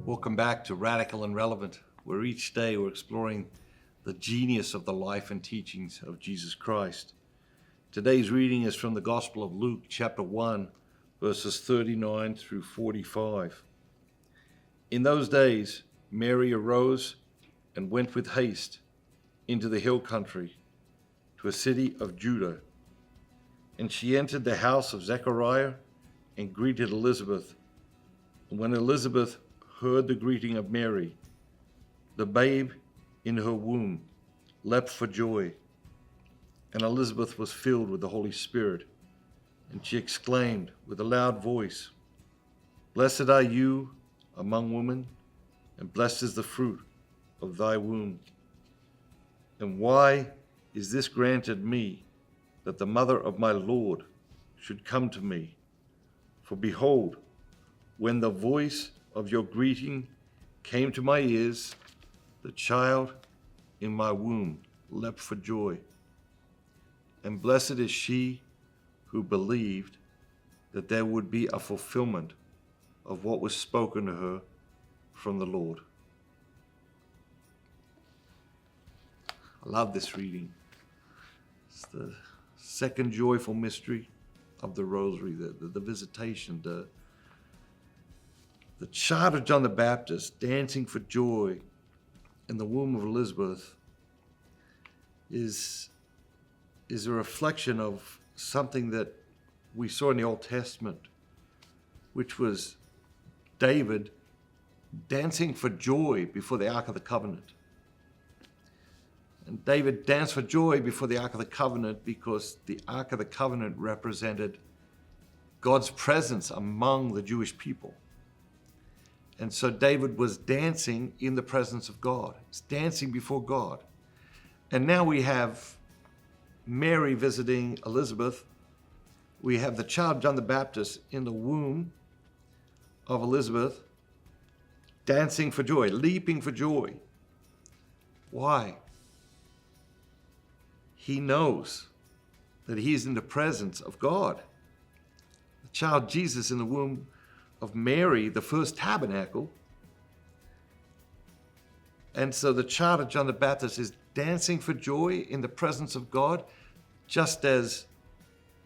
Welcome back to Radical and Relevant, where each day we're exploring the genius of the life and teachings of Jesus Christ. Today's reading is from the Gospel of Luke, chapter 1, verses 39 through 45. In those days, Mary arose and went with haste into the hill country to a city of Judah. And she entered the house of Zechariah and greeted Elizabeth. And when Elizabeth heard the greeting of Mary, the babe in her womb leapt for joy. And Elizabeth was filled with the Holy Spirit, and she exclaimed with a loud voice, "Blessed are you among women, and blessed is the fruit of thy womb. And why is this granted me, that the mother of my Lord should come to me? For behold, when the voice of your greeting came to my ears, the child in my womb leapt for joy. And blessed is she who believed that there would be a fulfillment of what was spoken to her from the Lord." I love this reading. It's the second joyful mystery of the Rosary, the visitation, the child of John the Baptist dancing for joy in the womb of Elizabeth is a reflection of something that we saw in the Old Testament, which was David dancing for joy before the Ark of the Covenant. And David danced for joy before the Ark of the Covenant because the Ark of the Covenant represented God's presence among the Jewish people. And so David was dancing in the presence of God. He's dancing before God. And now we have Mary visiting Elizabeth. We have the child John the Baptist in the womb of Elizabeth, dancing for joy, leaping for joy. Why? He knows that he's in the presence of God. The child Jesus in the womb of Mary, the first tabernacle. And so the child of John the Baptist is dancing for joy in the presence of God, just as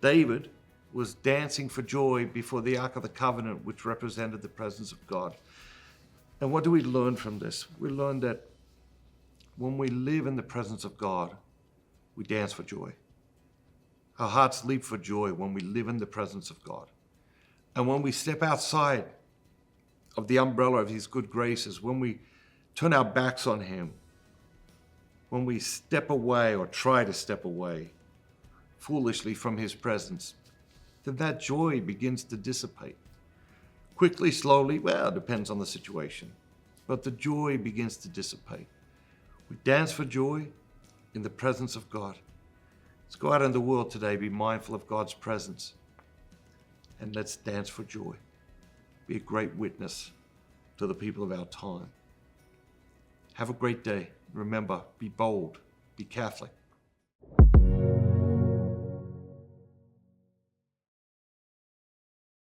David was dancing for joy before the Ark of the Covenant, which represented the presence of God. And what do we learn from this? We learn that when we live in the presence of God, we dance for joy. Our hearts leap for joy when we live in the presence of God. And when we step outside of the umbrella of his good graces, when we turn our backs on him, when we step away or try to step away foolishly from his presence, then that joy begins to dissipate. Quickly, slowly, well, it depends on the situation, but the joy begins to dissipate. We dance for joy in the presence of God. Let's go out in the world today, be mindful of God's presence, and let's dance for joy. Be a great witness to the people of our time. Have a great day. Remember, be bold, be Catholic,